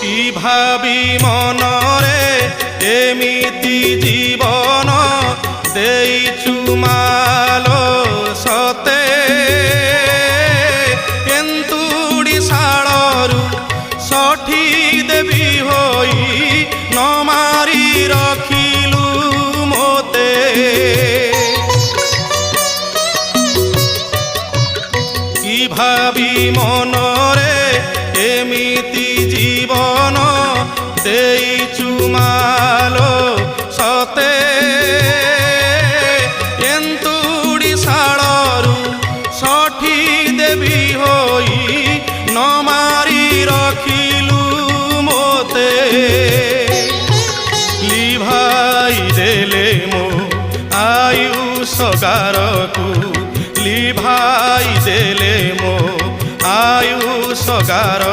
কি ভাবি মনরে এমিতি জীবন দেইছু মালো সতে এন্তুড়ি শাড়রু সঠিক দেবী হই নমারি রখিলু মতে কি ভাবি মনরে এমিতি জীবন দেইছু মালো সতে এন্তুড়ি শাড়রু সঠিক দেবী হই নমারি রখিলু মতে লিভাই দেলে মো আয়ুষ গারকু লিভাই দেলে মো আয়ুষ গার